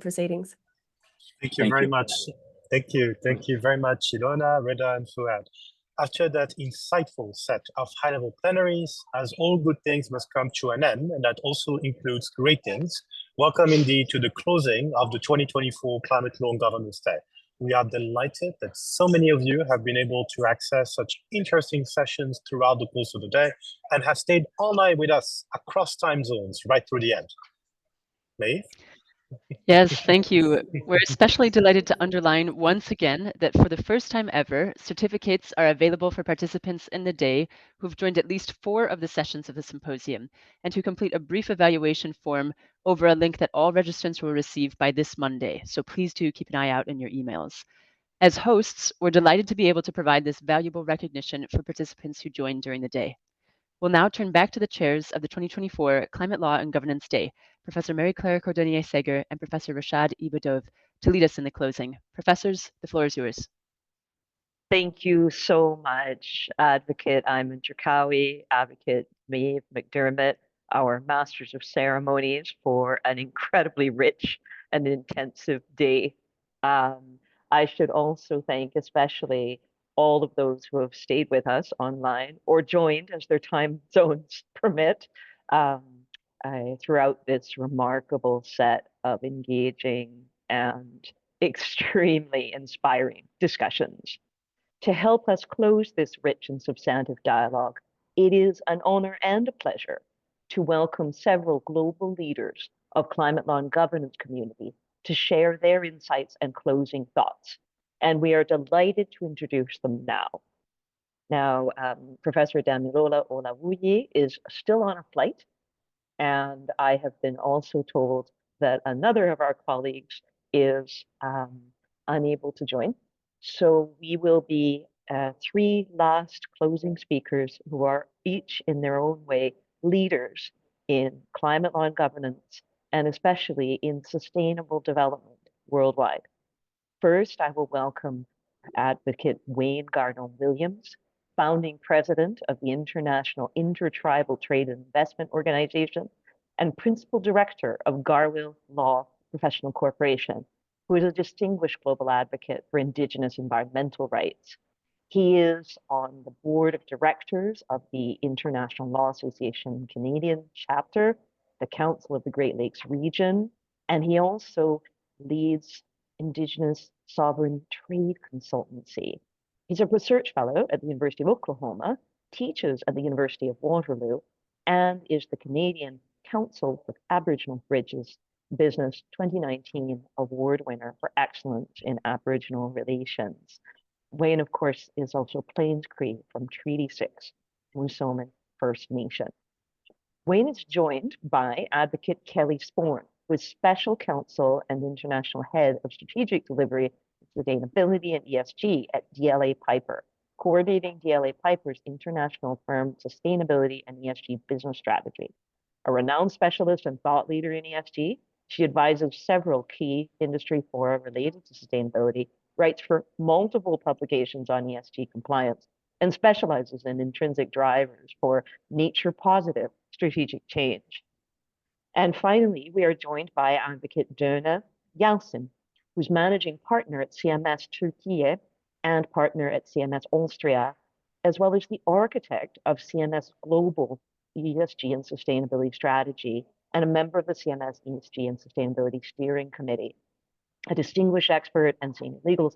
proceedings. Thank you very much. Thank you very much, Ilona, Reda, and Fuad. After that insightful set of high-level plenaries, as all good things must come to an end, and that also includes great things, welcome indeed to the closing of the 2024 Climate Law and Governance Day. We are delighted that so many of you have been able to access such interesting sessions throughout the course of the day and have stayed all night with us across time zones right through the end. Maeve? Yes, thank you. We're especially delighted to underline once again that for the first time ever, certificates are available for participants in the day who've joined at least 4 of the sessions of the symposium and who complete a brief evaluation form over a link that all registrants will receive by this Monday. So please do keep an eye out in your emails. As hosts, we're delighted to be able to provide this valuable recognition for participants who joined during the day. We'll now turn back to the chairs of the 2024 Climate Law and Governance Day, Professor Marie-Claire Cordonier Segger and Professor Rashad Ibadov, to lead us in the closing. Professors, the floor is yours. Thank you so much, Advocate Ayman Cherkaoui, Advocate Maeve McDermott, our Masters of Ceremonies, for an incredibly rich and intensive day. I should also thank especially all of those who have stayed with us online or joined as their time zones permit throughout this remarkable set of engaging and extremely inspiring discussions. To help us close this rich and substantive dialogue, it is an honor and a pleasure to welcome several global leaders of climate law and governance community to share their insights and closing thoughts. And we are delighted to introduce them now. Now, Professor Damilola Olawuyi is still on a flight, and I have been also told that another of our colleagues is unable to join. So we will be 3 last closing speakers who are each in their own way leaders in climate law and governance, and especially in sustainable development worldwide. First, I will welcome Advocate Wayne Garnons-Williams, founding president of the International Intertribal Trade and Investment Organization and principal director of Garnons Law Professional Corporation, who is a distinguished global advocate for Indigenous environmental rights. He is on the board of directors of the International Law Association Canadian chapter, the Council of the Great Lakes region, and he also leads Indigenous Sovereign Trade Consultancy. He's a research fellow at the University of Oklahoma, teaches at the University of Waterloo, and is the Canadian Council for Aboriginal Bridges Business 2019 award winner for excellence in Aboriginal relations. Wayne, of course, is also Plains Cree from Treaty 6, Musselman First Nation. Wayne is joined by Advocate Kelly Sporn, who is Special Counsel and International Head of Strategic Delivery, Sustainability, and ESG at DLA Piper, coordinating DLA Piper's international firm sustainability and ESG business strategy. A renowned specialist and thought leader in ESG, she advises several key industry fora related to sustainability, writes for multiple publications on ESG compliance, and specializes in intrinsic drivers for nature-positive strategic change. And finally, we are joined by Advocate Döne Yalçın, who's managing partner at CMS Turkey and partner at CMS Austria, as well as the architect of CMS Global ESG and Sustainability Strategy, and a member of the CMS ESG and Sustainability Steering Committee. A distinguished expert and senior legal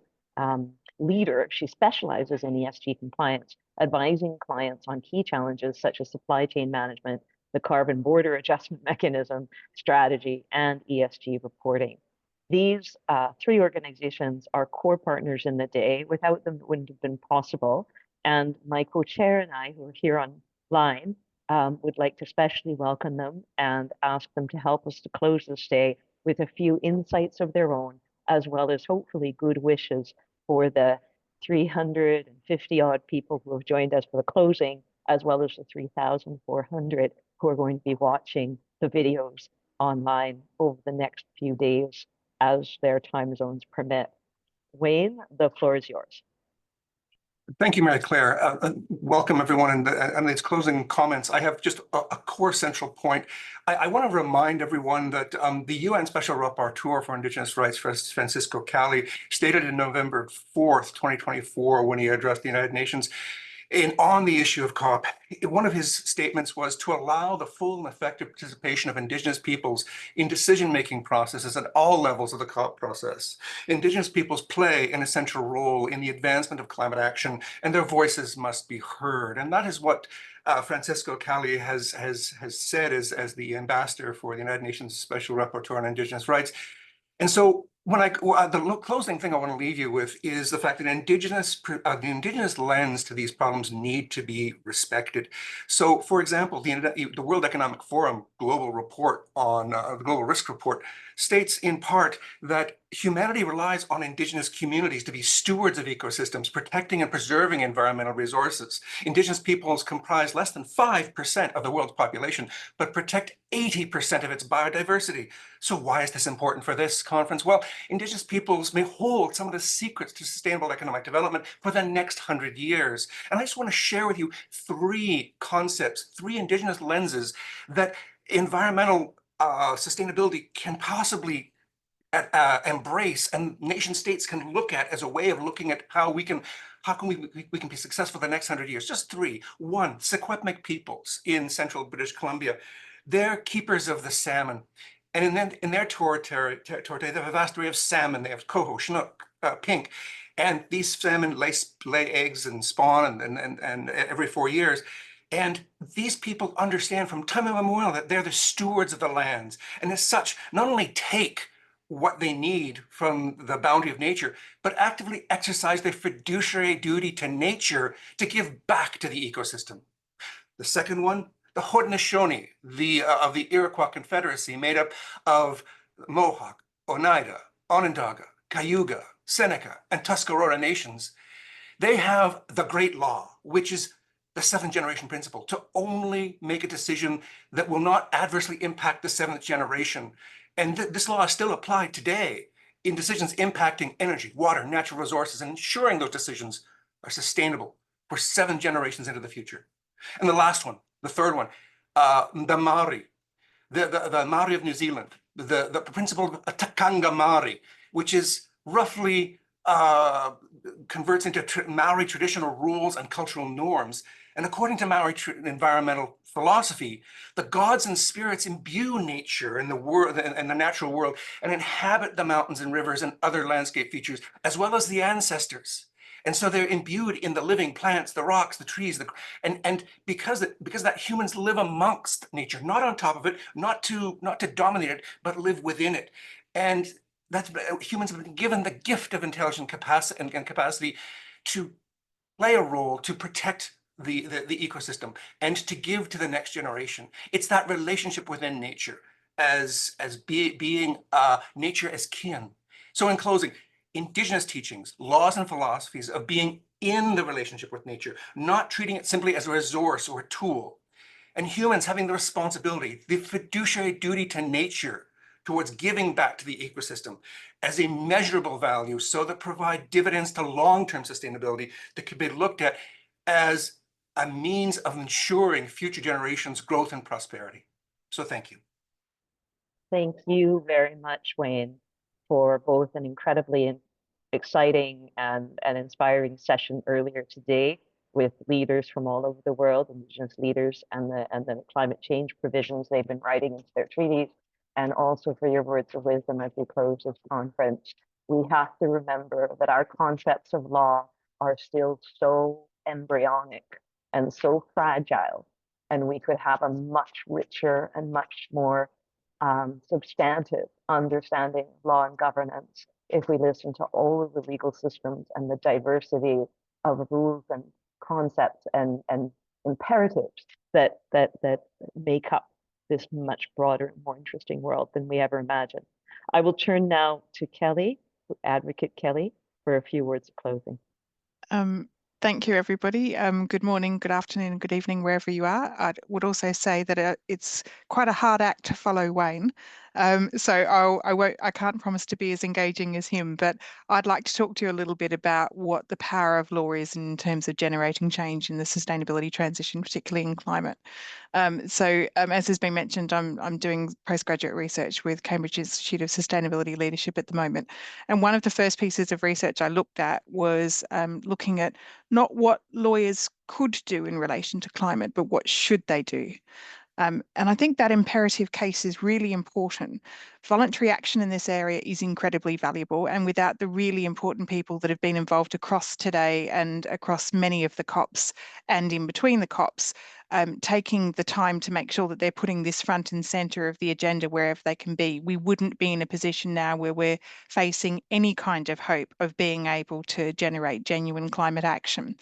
leader, she specializes in ESG compliance, advising clients on key challenges such as supply chain management, the carbon border adjustment mechanism, strategy, and ESG reporting. These 3 organizations are core partners in the day. Without them, it wouldn't have been possible. And my co-chair and I, who are here online, would like to especially welcome them and ask them to help us to close this day with a few insights of their own, as well as hopefully good wishes for the 350 odd people who have joined us for the closing, as well as the 3,400 who are going to be watching the videos online over the next few days as their time zones permit. Wayne, the floor is yours. Thank you, Mary Claire. Welcome, everyone. And its closing comments, I have just a core central point. I want to remind everyone that the UN Special Rapporteur for Indigenous Rights, Francisco Cali, stated in November 4th, 2024, when he addressed the United Nations, on the issue of COP, one of his statements was to allow the full and effective participation of Indigenous peoples in decision-making processes at all levels of the COP process. Indigenous peoples play an essential role in the advancement of climate action, and their voices must be heard. And that is what Francisco Cali has said as the ambassador for the United Nations Special Rapporteur on Indigenous Rights. And so the closing thing I want to leave you with is the fact that the indigenous lens to these problems need to be respected. So, for example, the World Economic Forum global report on the Global Risk Report states in part that humanity relies on indigenous communities to be stewards of ecosystems, protecting and preserving environmental resources. Indigenous peoples comprise less than 5% of the world's population, but protect 80% of its biodiversity. So why is this important for this conference? Well, Indigenous peoples may hold some of the secrets to sustainable economic development for the next 100 years. And I just want to share with you three concepts, three Indigenous lenses that environmental sustainability can possibly embrace, and nation states can look at as a way of looking at how we can be successful the next 100 years. Just three. One, Secwepemc peoples in central British Columbia. They're keepers of the salmon. And in their territory, they have a vast array of salmon. They have coho, chinook, pink. And these salmon lay eggs and spawn and every 4 years. And these people understand from time immemorial that they're the stewards of the lands. And as such, not only take what they need from the bounty of nature, but actively exercise their fiduciary duty to nature to give back to the ecosystem. The second one, the Haudenosaunee of the Iroquois Confederacy, made up of Mohawk, Oneida, Onondaga, Cayuga, Seneca, and Tuscarora nations. They have the Great Law, which is the seventh generation principle, to only make a decision that will not adversely impact the seventh generation. And this law is still applied today in decisions impacting energy, water, natural resources, and ensuring those decisions are sustainable for 7 generations into the future. And the last one, the third one, the Maori, the Maori of New Zealand, the principle of Takanga Maori, which is roughly converts into Maori traditional rules and cultural norms. And according to Maori environmental philosophy, the gods and spirits imbue nature and the world and the natural world and inhabit the mountains and rivers and other landscape features, as well as the ancestors. And so they're imbued in the living plants, the rocks, the trees, and because that humans live amongst nature, not on top of it, not to dominate it, but live within it. And that's humans have been given the gift of intelligent capacity and capacity to play a role to protect the ecosystem and to give to the next generation. It's that relationship within nature as being nature as kin. So in closing, Indigenous teachings, laws, and philosophies of being in the relationship with nature, not treating it simply as a resource or a tool, and humans having the responsibility, the fiduciary duty to nature towards giving back to the ecosystem as a measurable value so that provide dividends to long-term sustainability that could be looked at as a means of ensuring future generations' growth and prosperity. So thank you. Thank you very much, Wayne, for both an incredibly exciting and inspiring session earlier today with leaders from all over the world, Indigenous leaders, and the climate change provisions they've been writing into their treaties, and also for your words of wisdom as we close this conference. We have to remember that our concepts of law are still so embryonic and so fragile, and we could have a much richer and much more substantive understanding of law and governance if we listen to all of the legal systems and the diversity of rules and concepts and imperatives that make up this much broader, more interesting world than we ever imagined. I will turn now to Kelly, Advocate Kelly, for a few words of closing. Thank you, everybody. Good morning, good afternoon, and good evening, wherever you are. I would also say that it's quite a hard act to follow Wayne. So I can't promise to be as engaging as him, but I'd like to talk to you a little bit about what the power of law is in terms of generating change in the sustainability transition, particularly in climate. As has been mentioned, I'm doing postgraduate research with Cambridge Institute of Sustainability Leadership at the moment. And one of the first pieces of research I looked at was looking at not what lawyers could do in relation to climate, but what should they do. And I think that imperative case is really important. Voluntary action in this area is incredibly valuable, and without the really important people that have been involved across today and across many of the COPs and in between the COPs, taking the time to make sure that they're putting this front and center of the agenda wherever they can be, we wouldn't be in a position now where we're facing any kind of hope of being able to generate genuine climate action.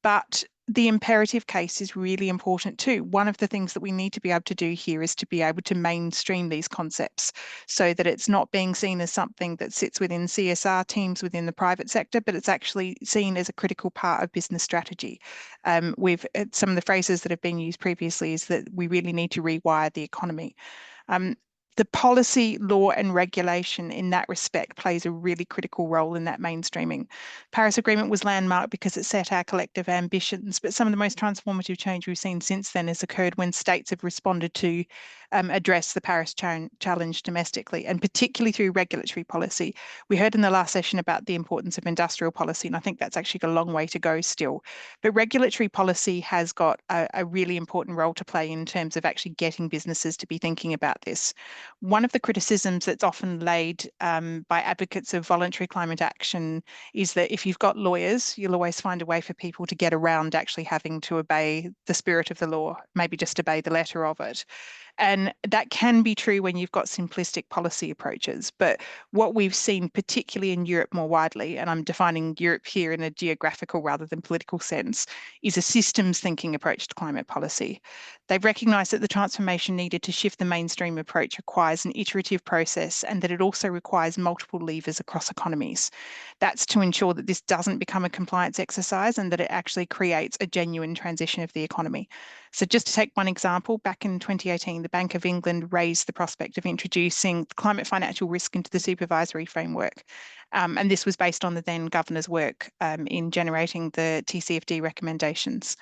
But the imperative case is really important too. One of the things that we need to be able to do here is to be able to mainstream these concepts so that it's not being seen as something that sits within CSR teams within the private sector, but it's actually seen as a critical part of business strategy. Some of the phrases that have been used previously is that we really need to rewire the economy. The policy, law and regulation in that respect plays a really critical role in that mainstreaming. Paris Agreement was landmark because it set our collective ambitions, but some of the most transformative change we've seen since then has occurred when states have responded to address the Paris challenge domestically, and particularly through regulatory policy. We heard in the last session about the importance of industrial policy, and I think that's actually got a long way to go still. But regulatory policy has got a really important role to play in terms of actually getting businesses to be thinking about this. One of the criticisms that's often laid by advocates of voluntary climate action is that if you've got lawyers, you'll always find a way for people to get around actually having to obey the spirit of the law, maybe just obey the letter of it. And that can be true when you've got simplistic policy approaches. But what we've seen, particularly in Europe more widely, and I'm defining Europe here in a geographical rather than political sense, is a systems thinking approach to climate policy. They've recognised that the transformation needed to shift the mainstream approach requires an iterative process, and that it also requires multiple levers across economies. That's to ensure that this doesn't become a compliance exercise and that it actually creates a genuine transition of the economy. So just to take one example, back in 2018, the Bank of England raised the prospect of introducing climate financial risk into the supervisory framework. And this was based on the then governor's work in generating the TCFD recommendations.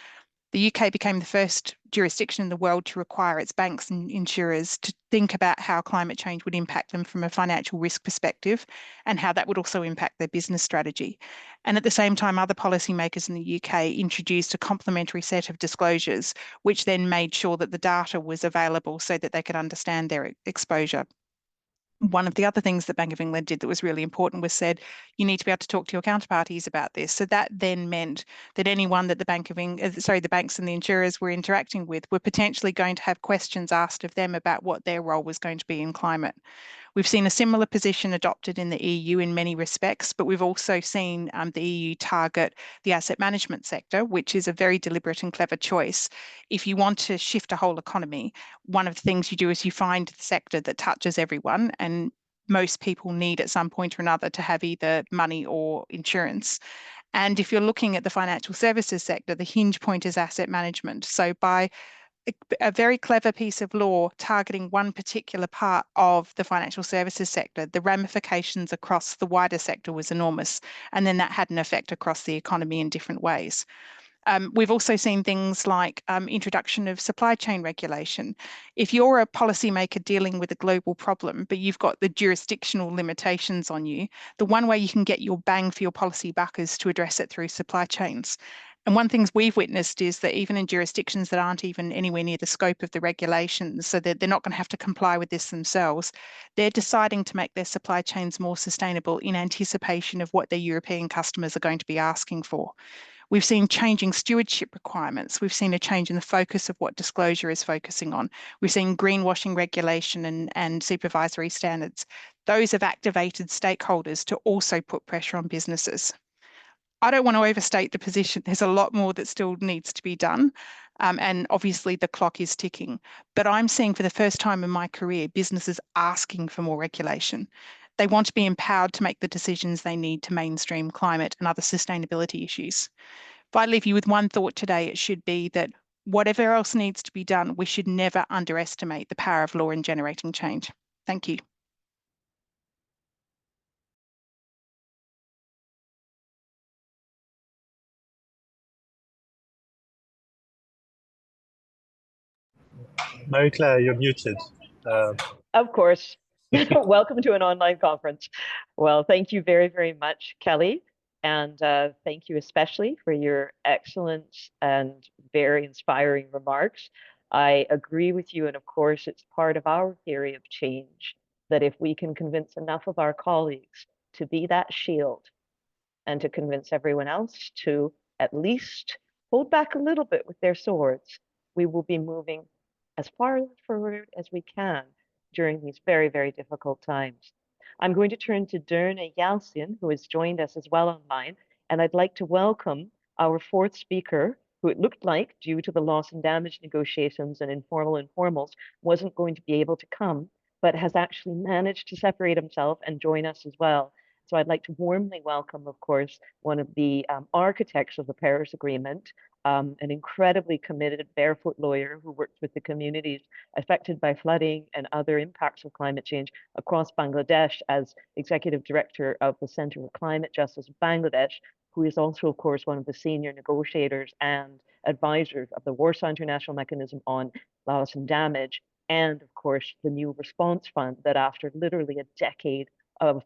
The UK became the first jurisdiction in the world to require its banks and insurers to think about how climate change would impact them from a financial risk perspective and how that would also impact their business strategy. And at the same time, other policymakers in the UK introduced a complementary set of disclosures, which then made sure that the data was available so that they could understand their exposure. One of the other things that Bank of England did that was really important was said, you need to be able to talk to your counterparties about this. So that then meant that anyone that the banks and the insurers were interacting with were potentially going to have questions asked of them about what their role was going to be in climate. We've seen a similar position adopted in the EU in many respects, but we've also seen the EU target the asset management sector, which is a very deliberate and clever choice. If you want to shift a whole economy, one of the things you do is you find the sector that touches everyone, and most people need at some point or another to have either money or insurance. And if you're looking at the financial services sector, the hinge point is asset management. So by a very clever piece of law targeting one particular part of the financial services sector, the ramifications across the wider sector was enormous. And then that had an effect across the economy in different ways. We've also seen things like introduction of supply chain regulation. If you're a policymaker dealing with a global problem, but you've got the jurisdictional limitations on you, the one way you can get your bang for your policy buck is to address it through supply chains. And one thing we've witnessed is that even in jurisdictions that aren't even anywhere near the scope of the regulations, so that they're not going to have to comply with this themselves, they're deciding to make their supply chains more sustainable in anticipation of what their European customers are going to be asking for. We've seen changing stewardship requirements. We've seen a change in the focus of what disclosure is focusing on. We've seen greenwashing regulation and supervisory standards. Those have activated stakeholders to also put pressure on businesses. I don't want to overstate the position. There's a lot more that still needs to be done. And obviously the clock is ticking. But I'm seeing for the first time in my career, businesses asking for more regulation. They want to be empowered to make the decisions they need to mainstream climate and other sustainability issues. If I leave you with one thought today, it should be that whatever else needs to be done, we should never underestimate the power of law in generating change. Thank you. Marie-Claire, you're muted. Of course. Welcome to an online conference. Well, thank you very, very much, Kelly. And thank you especially for your excellent and very inspiring remarks. I agree with you. And of course, it's part of our theory of change that if we can convince enough of our colleagues to be that shield and to convince everyone else to at least hold back a little bit with their swords, we will be moving as far forward as we can during these very, very difficult times. I'm going to turn to Derna Yalcin, who has joined us as well online, and I'd like to welcome our fourth speaker, who it looked like, due to the loss and damage negotiations and informal informals, wasn't going to be able to come, but has actually managed to separate himself and join us as well. So I'd like to warmly welcome, of course, one of the architects of the Paris Agreement, an incredibly committed barefoot lawyer who works with the communities affected by flooding and other impacts of climate change across Bangladesh as executive director of the Center for Climate Justice of Bangladesh, who is also, of course, one of the senior negotiators and advisors of the Warsaw International Mechanism on Loss and Damage, and of course, the new response fund that after literally a decade of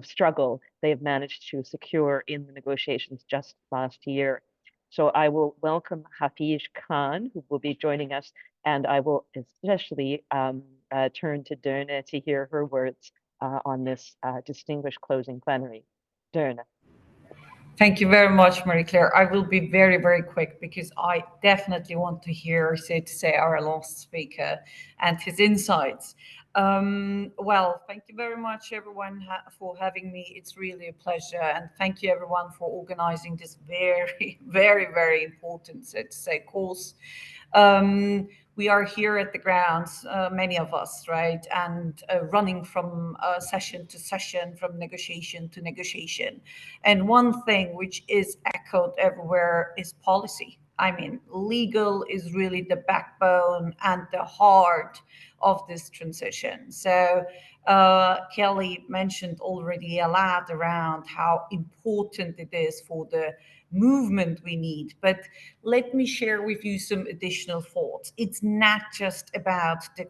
struggle, they have managed to secure in the negotiations just last year. So I will welcome Hafij Khan, who will be joining us, and I will especially turn to Derna to hear her words on this distinguished closing plenary. Derna. Thank you very much, Marie-Claire. I will be very, very quick because I definitely want to hear, so to say, our last speaker and his insights. Well, thank you very much, everyone, for having me. It's really a pleasure. And thank you, everyone, for organizing this very, very, very important, so to say, course. We are here at the grounds, many of us, right, and running from session to session, from negotiation to negotiation. And one thing which is echoed everywhere is policy. I mean, legal is really the backbone and the heart of this transition. So Kelly mentioned already a lot around how important it is for the movement we need. But let me share with you some additional thoughts. It's not just about the,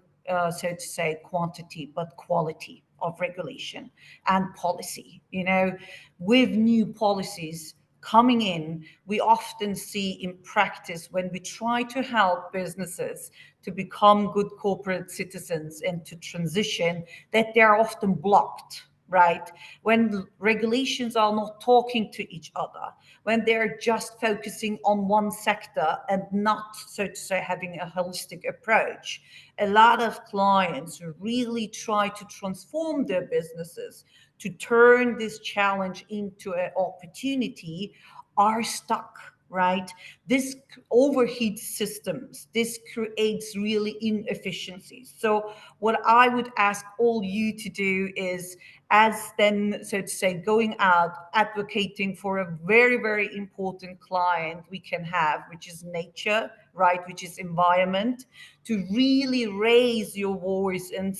so to say, quantity, but quality of regulation and policy. You know, with new policies coming in, we often see in practice when we try to help businesses to become good corporate citizens and to transition, that they're often blocked, right? When regulations are not talking to each other, when they're just focusing on one sector and not, so to say, having a holistic approach. A lot of clients really try to transform their businesses to turn this challenge into an opportunity, are stuck, right? This overheats systems. This creates really inefficiencies. So what I would ask all you to do is, as then, so to say, going out, advocating for a very, very important client we can have, which is nature, right, which is environment, to really raise your voice and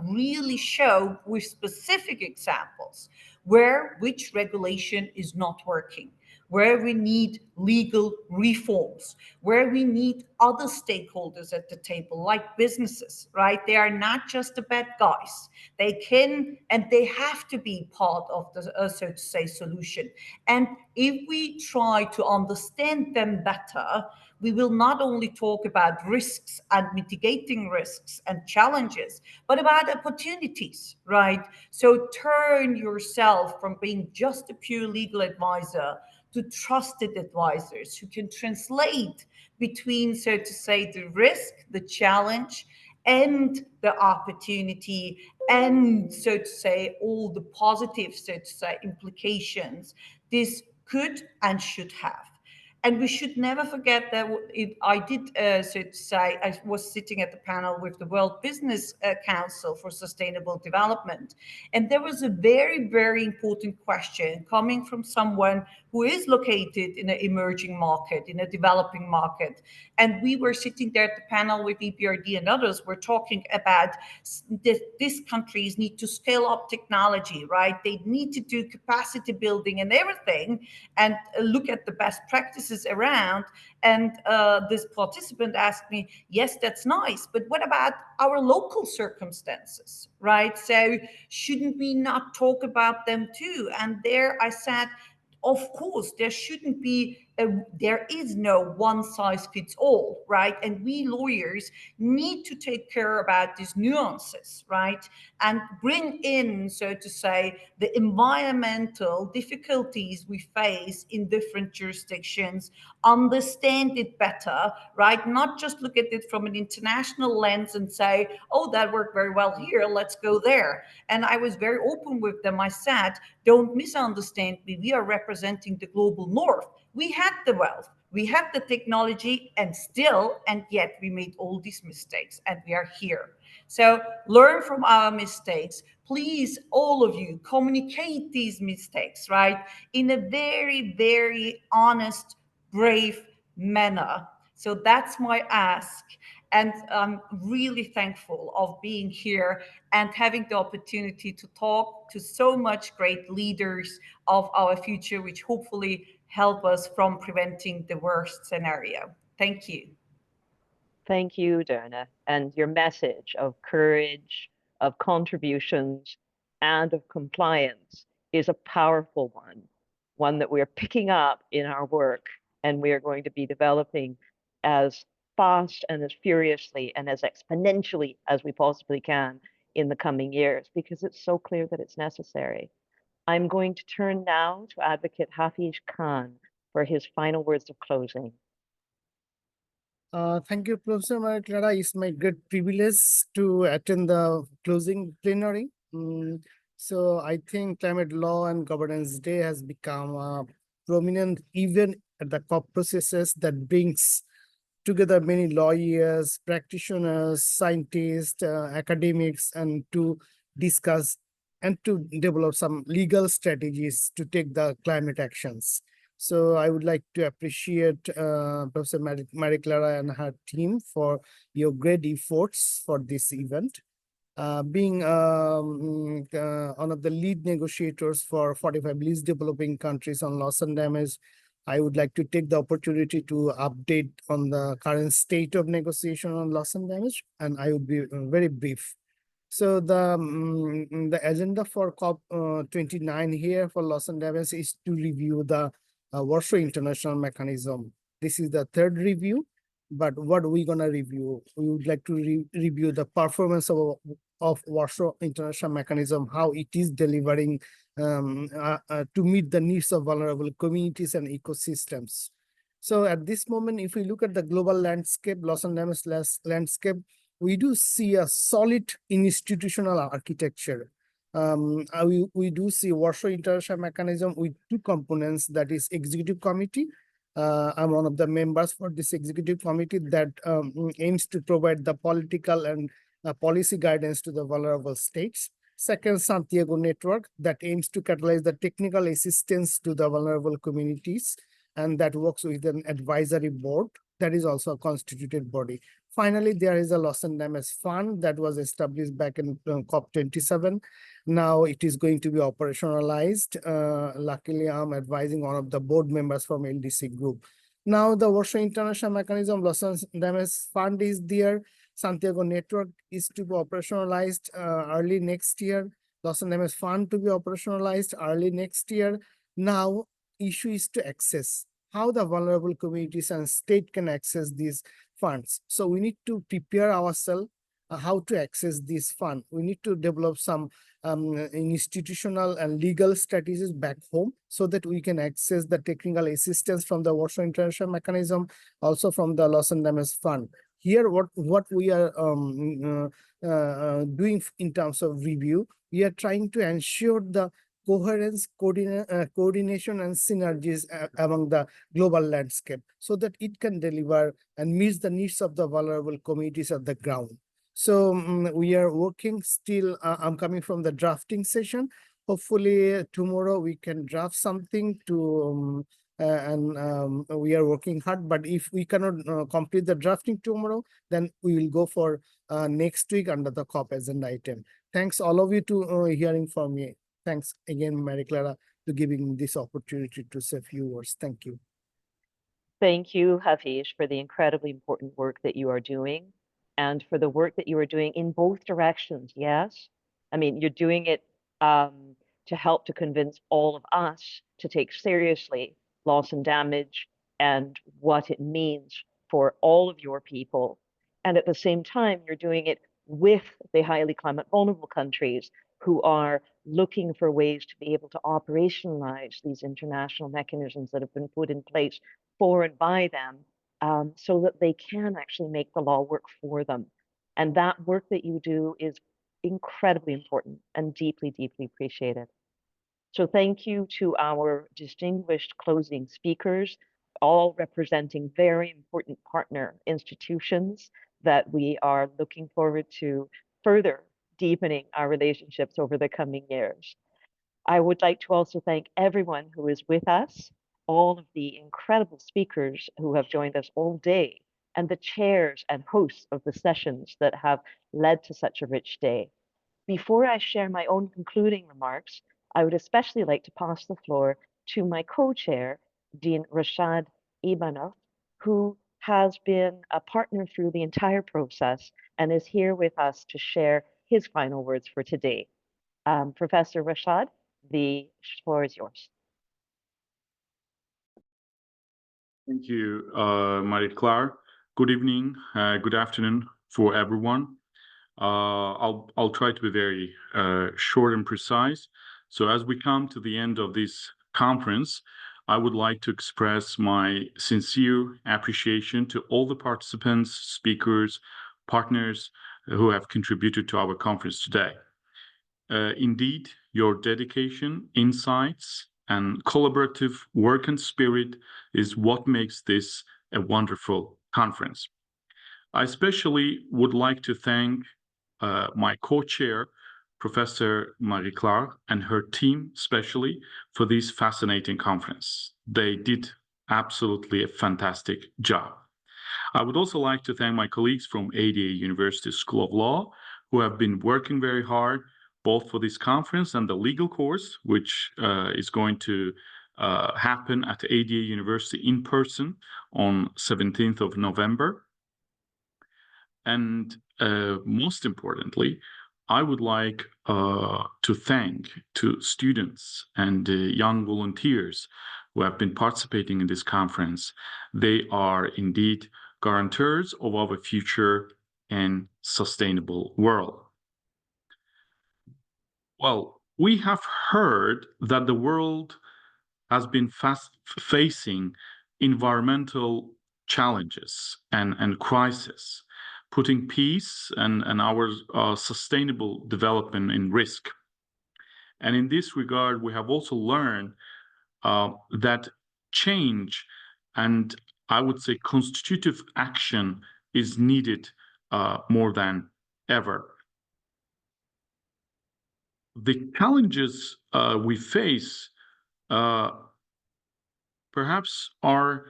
really show with specific examples which regulation is not working, where we need legal reforms, where we need other stakeholders at the table, like businesses, right? They are not just the bad guys. They can and they have to be part of the, so to say, solution. And if we try to understand them better, we will not only talk about risks and mitigating risks and challenges, but about opportunities, right? So turn yourself from being just a pure legal advisor to trusted advisors who can translate between, so to say, the risk, the challenge, and the opportunity, and, so to say, all the positive, so to say, implications this could and should have. And we should never forget that I did, so to say, I was sitting at the panel with the World Business Council for Sustainable Development. And there was a very, very important question coming from someone who is located in an emerging market, in a developing market. And we were sitting there at the panel with EBRD and others. We're talking about these countries need to scale up technology, right? They need to do capacity building and everything, and look at the best practices around. And this participant asked me, yes, that's nice, but what about our local circumstances, right? So shouldn't we not talk about them too? And there I said, of course, there shouldn't be, there is no one size fits all, right? And we lawyers need to take care about these nuances, right? And bring in, so to say, the environmental difficulties we face in different jurisdictions, understand it better, right? Not just look at it from an international lens and say, oh, that worked very well here, let's go there. And I was very open with them. I said, don't misunderstand me. We are representing the global north. We had the wealth, we had the technology, and yet we made all these mistakes, and we are here. So learn from our mistakes. Please, all of you, communicate these mistakes, right? In a very, very honest, brave manner. So that's my ask. And I'm really thankful of being here and having the opportunity to talk to so much great leaders of our future, which hopefully help us from preventing the worst scenario. Thank you. Thank you, Derna. And your message of courage, of contributions, and of compliance is a powerful one that we're picking up in our work, and we are going to be developing as fast and as furiously and as exponentially as we possibly can in the coming years, because it's so clear that it's necessary. I'm going to turn now to Advocate Hafij Khan for his final words of closing. Thank you, Professor Maria Clara. It's my great privilege to attend the closing plenary. So I think Climate Law and Governance Day has become prominent even at the COP processes that brings together many lawyers, practitioners, scientists, academics, and to discuss and to develop some legal strategies to take the climate actions. So I would like to appreciate Professor Maria Clara and her team for your great efforts for this event. Being one of the lead negotiators for 45 least developing countries on loss and damage, I would like to take the opportunity to update on the current state of negotiation on loss and damage, and I would be very brief. So the agenda for COP29 here for loss and damage is to review the Warsaw International Mechanism. This is the third review, but what are we gonna review? We would like to review the performance of Warsaw International Mechanism, how it is delivering to meet the needs of vulnerable communities and ecosystems. So at this moment, if we look at the global landscape, loss and damage landscape, we do see a solid institutional architecture. We do see Warsaw International Mechanism with two components, that is Executive Committee. I'm one of the members for this Executive Committee that aims to provide the political and policy guidance to the vulnerable states. Second, Santiago Network that aims to catalyze the technical assistance to the vulnerable communities, and that works with an advisory board that is also a constituted body. Finally, there is a loss and damage fund that was established back in COP27. Now it is going to be operationalized. Luckily, I'm advising one of the board members from LDC group. Now the Warsaw International Mechanism Loss and Damage Fund is there. Santiago Network is to be operationalized early next year. Loss and Damage Fund to be operationalized early next year. Now, issue is to access how the vulnerable communities and state can access these funds. So we need to prepare ourselves how to access this fund. We need to develop some institutional and legal strategies back home so that we can access the technical assistance from the Warsaw International Mechanism, also from the Loss and Damage Fund. Here, what we are doing in terms of review, we are trying to ensure the coherence, coordination, and synergies among the global landscape so that it can deliver and meet the needs of the vulnerable communities at the ground. So we are working still. I'm coming from the drafting session. Hopefully tomorrow we can draft something to we are working hard. But if we cannot complete the drafting tomorrow, then we will go for next week under the COP agenda item. Thanks all of you to hearing from me. Thanks again, Marie Clara, to giving me this opportunity to say a few words. Thank you. Thank you, Hafij, for the incredibly important work that you are doing and for the work that you are doing in both directions, yes? I mean, you're doing it to help to convince all of us to take seriously loss and damage and what it means for all of your people. And at the same time, you're doing it with the highly climate vulnerable countries who are looking for ways to be able to operationalize these international mechanisms that have been put in place for and by them so that they can actually make the law work for them. And that work that you do is incredibly important and deeply, deeply appreciated. So thank you to our distinguished closing speakers, all representing very important partner institutions that we are looking forward to further deepening our relationships over the coming years. I would like to also thank everyone who is with us, all of the incredible speakers who have joined us all day, and the chairs and hosts of the sessions that have led to such a rich day. Before I share my own concluding remarks, I would especially like to pass the floor to my co-chair, Dean Rashad Ibadov, who has been a partner through the entire process and is here with us to share his final words for today. Professor Rashad, the floor is yours. Thank you, Marie-Claire. Good evening, good afternoon for everyone. I'll try to be very short and precise. So as we come to the end of this conference, I would like to express my sincere appreciation to all the participants, speakers, partners who have contributed to our conference today. Indeed, your dedication, insights, and collaborative work and spirit is what makes this a wonderful conference. I especially would like to thank my co-chair, Professor Marie-Claire, and her team especially for this fascinating conference. They did absolutely a fantastic job. I would also like to thank my colleagues from ADA University School of Law who have been working very hard both for this conference and the legal course, which is going to happen at ADA University in person on 17th of November. And most importantly, I would like to thank to students and young volunteers who have been participating in this conference. They are indeed guarantors of our future and sustainable world. Well, we have heard that the world has been facing environmental challenges and crises, putting peace and our sustainable development in risk. And in this regard, we have also learned that change and I would say constitutive action is needed more than ever. The challenges we face perhaps are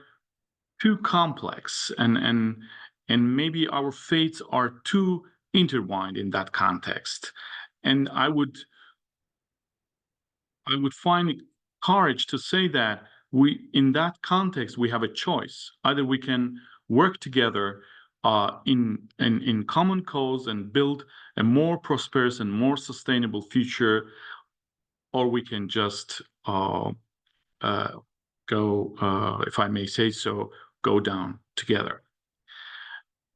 too complex and maybe our fates are too intertwined in that context. And I would find courage to say that in that context, we have a choice. Either we can work together in common cause and build a more prosperous and more sustainable future, or we can just go, if I may say so, go down together.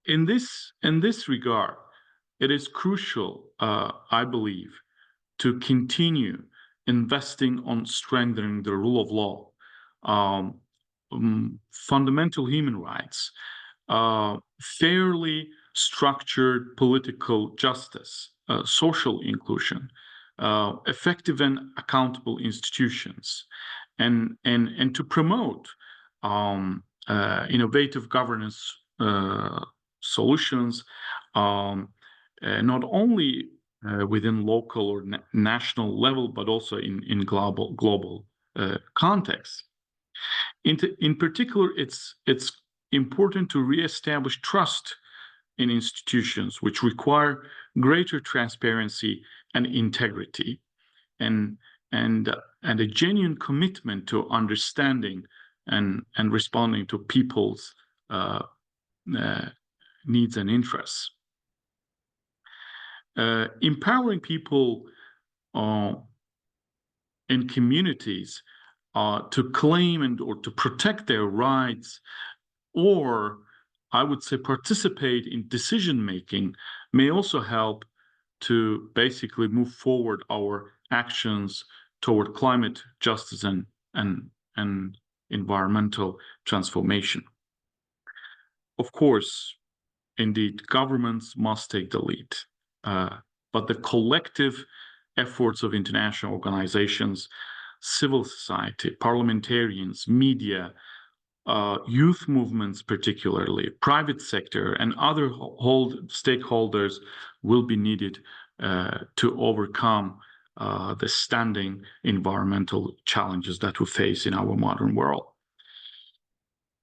In this regard, it is crucial, I believe, to continue investing on strengthening the rule of law, fundamental human rights, fairly structured political justice, social inclusion, effective and accountable institutions, and to promote innovative governance solutions, not only within local or national level, but also in global context. In particular, it's important to reestablish trust in institutions, which require greater transparency and integrity, and a genuine commitment to understanding and responding to people's needs and interests. Empowering people in communities to claim or to protect their rights, or I would say participate in decision-making, may also help to basically move forward our actions toward climate justice and environmental transformation. Of course, indeed, governments must take the lead, but the collective efforts of international organizations, civil society, parliamentarians, media, youth movements particularly, private sector, and other stakeholders will be needed to overcome the standing environmental challenges that we face in our modern world.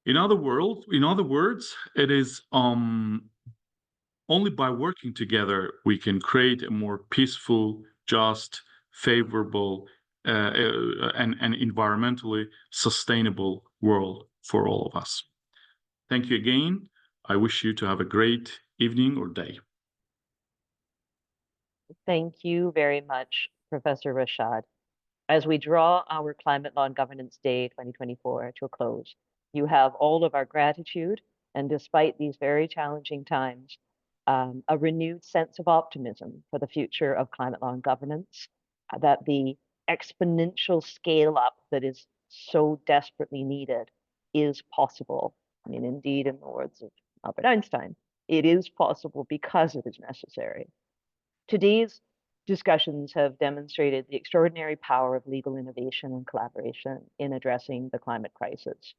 In other words, it is only by working together we can create a more peaceful, just, favorable, and environmentally sustainable world for all of us. Thank you again. I wish you to have a great evening or day. Thank you very much, Professor Rashad. As we draw our Climate Law and Governance Day 2024 to a close, you have all of our gratitude, and despite these very challenging times, a renewed sense of optimism for the future of climate law and governance, that the exponential scale up that is so desperately needed is possible. I mean, indeed, in the words of Albert Einstein, it is possible because it is necessary. Today's discussions have demonstrated the extraordinary power of legal innovation and collaboration in addressing the climate crisis.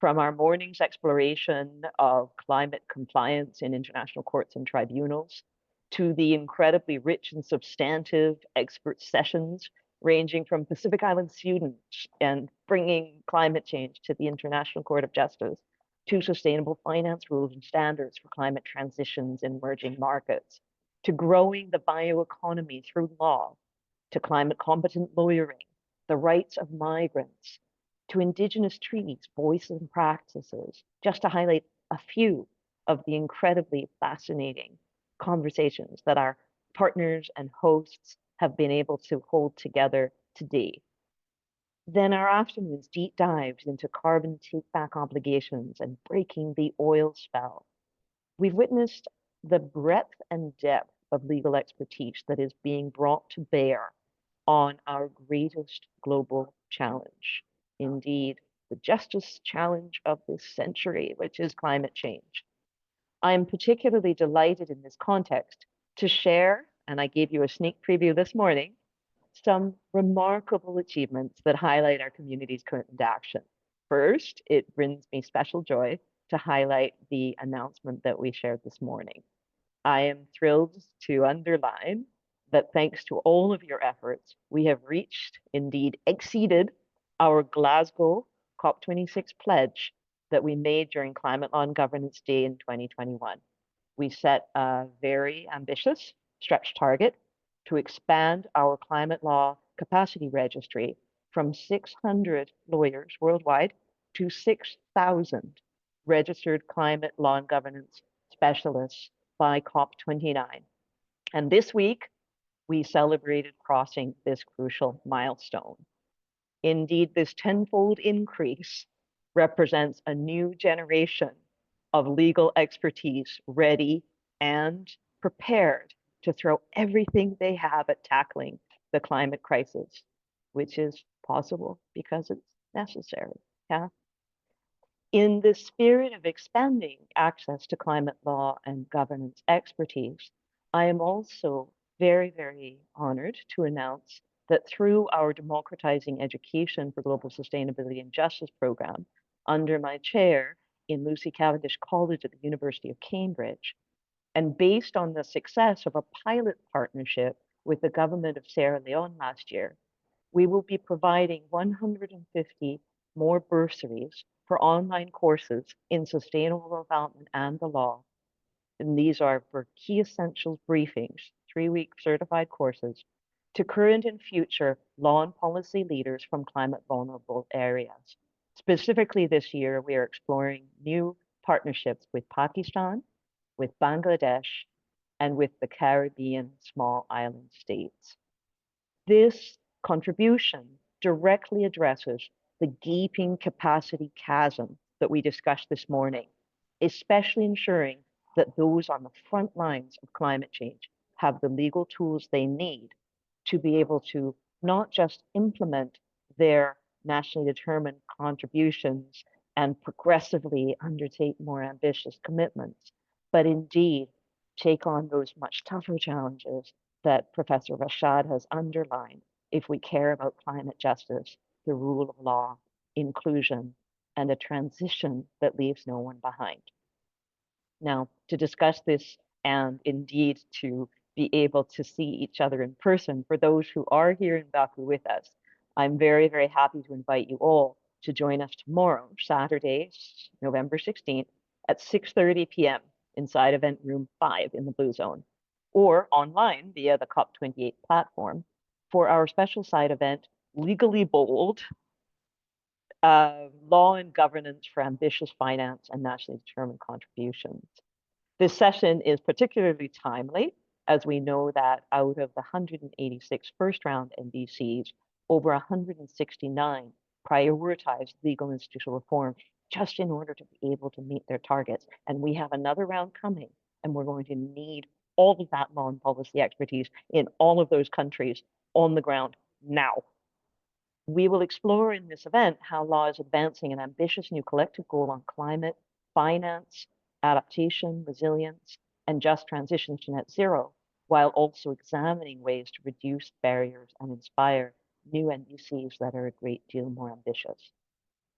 From our morning's exploration of climate compliance in international courts and tribunals, to the incredibly rich and substantive expert sessions ranging from Pacific Island students and bringing climate change to the International Court of Justice, to sustainable finance rules and standards for climate transitions in emerging markets, to growing the bioeconomy through law, to climate competent lawyering, the rights of migrants, to indigenous treaties, voices and practices, just to highlight a few of the incredibly fascinating conversations that our partners and hosts have been able to hold together today. Then our afternoon's deep dives into carbon take-back obligations and breaking the oil spell. We've witnessed the breadth and depth of legal expertise that is being brought to bear on our greatest global challenge. Indeed, the justice challenge of this century, which is climate change. I'm particularly delighted in this context to share, and I gave you a sneak preview this morning, some remarkable achievements that highlight our community's commitment to action. First, it brings me special joy to highlight the announcement that we shared this morning. I am thrilled to underline that thanks to all of your efforts, we have reached, indeed exceeded, our Glasgow COP26 pledge that we made during Climate Law and Governance Day in 2021. We set a very ambitious stretch target to expand our climate law capacity registry from 600 lawyers worldwide to 6,000 registered climate law and governance specialists by COP29. And this week, we celebrated crossing this crucial milestone. Indeed, this tenfold increase represents a new generation of legal expertise ready and prepared to throw everything they have at tackling the climate crisis, which is possible because it's necessary. Yeah. In the spirit of expanding access to climate law and governance expertise, I am also very, very honored to announce that through our Democratizing Education for Global Sustainability and Justice program, under my chair in Lucy Cavendish College at the University of Cambridge, and based on the success of a pilot partnership with the government of Sierra Leone last year, we will be providing 150 more bursaries for online courses in sustainable development and the law. And these are for key essentials briefings, 3-week certified courses, to current and future law and policy leaders from climate vulnerable areas. Specifically this year, we are exploring new partnerships with Pakistan, with Bangladesh, and with the Caribbean small island states. This contribution directly addresses the gaping capacity chasm that we discussed this morning, especially ensuring that those on the front lines of climate change have the legal tools they need to be able to not just implement their nationally determined contributions and progressively undertake more ambitious commitments, but indeed take on those much tougher challenges that Professor Rashad has underlined if we care about climate justice, the rule of law, inclusion, and a transition that leaves no one behind. Now, to discuss this and indeed to be able to see each other in person, for those who are here in Baku with us, I'm very, very happy to invite you all to join us tomorrow, Saturday, November 16th at 6:30 p.m. inside Event Room 5 in the Blue Zone, or online via the COP28 platform for our special side event, Legally Bold, Law and Governance for Ambitious Finance and Nationally Determined Contributions. This session is particularly timely, as we know that out of the 186 first round NDCs, over 169 prioritized legal institutional reform just in order to be able to meet their targets. And we have another round coming, and we're going to need all of that law and policy expertise in all of those countries on the ground now. We will explore in this event how law is advancing an ambitious new collective goal on climate, finance, adaptation, resilience, and just transition to net zero, while also examining ways to reduce barriers and inspire new NDCs that are a great deal more ambitious.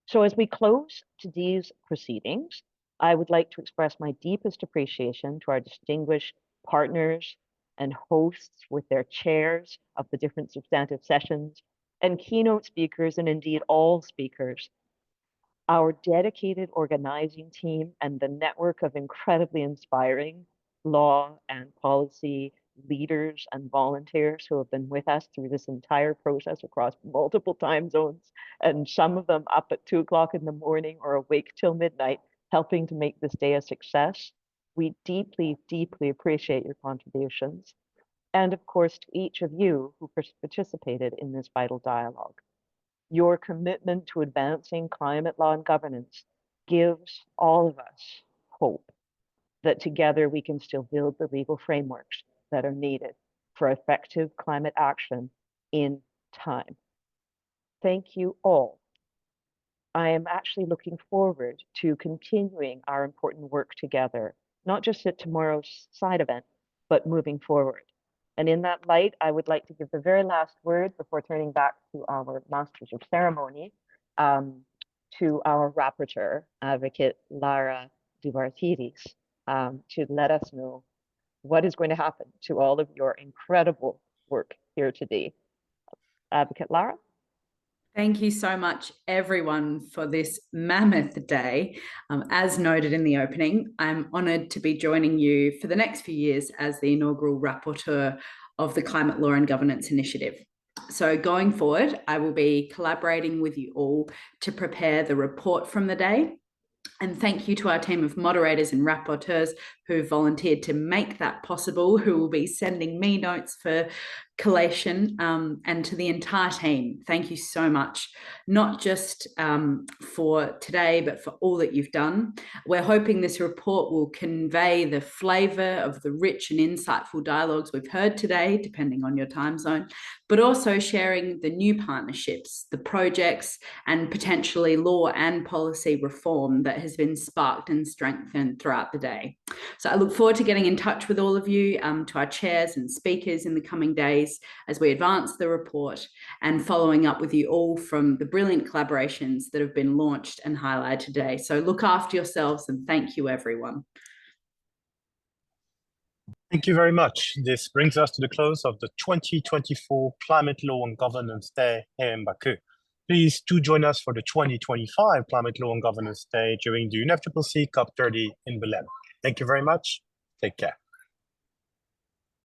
So as we close today's proceedings, I would like to express my deepest appreciation to our distinguished partners and hosts with their chairs of the different substantive sessions, and keynote speakers, and indeed all speakers, our dedicated organizing team, and the network of incredibly inspiring law and policy leaders and volunteers who have been with us through this entire process across multiple time zones, and some of them up at 2 o'clock in the morning or awake till midnight, helping to make this day a success. We deeply, deeply appreciate your contributions. And of course, to each of you who participated in this vital dialogue. Your commitment to advancing climate law and governance gives all of us hope that together we can still build the legal frameworks that are needed for effective climate action in time. Thank you all. I am actually looking forward to continuing our important work together, not just at tomorrow's side event, but moving forward. And in that light, I would like to give the very last word before turning back to our Masters of Ceremony, to our rapporteur, Advocate Lara Duvartiris, to let us know what is going to happen to all of your incredible work here today. Advocate Lara? Thank you so much, everyone, for this mammoth day. As noted in the opening, I'm honoured to be joining you for the next few years as the inaugural rapporteur of the Climate Law and Governance Initiative. So going forward, I will be collaborating with you all to prepare the report from the day. And thank you to our team of moderators and rapporteurs who volunteered to make that possible, who will be sending me notes for collation, and to the entire team, thank you so much, not just for today, but for all that you've done. We're hoping this report will convey the flavour of the rich and insightful dialogues we've heard today, depending on your time zone, but also sharing the new partnerships, the projects, and potentially law and policy reform that has been sparked and strengthened throughout the day. So I look forward to getting in touch with all of you, to our chairs and speakers in the coming days as we advance the report, and following up with you all from the brilliant collaborations that have been launched and highlighted today. So look after yourselves, and thank you, everyone. Thank you very much. This brings us to the close of the 2024 Climate Law and Governance Day here in Baku. Please do join us for the 2025 Climate Law and Governance Day during the UNFCCC COP30 in Berlin. Thank you very much. Take care.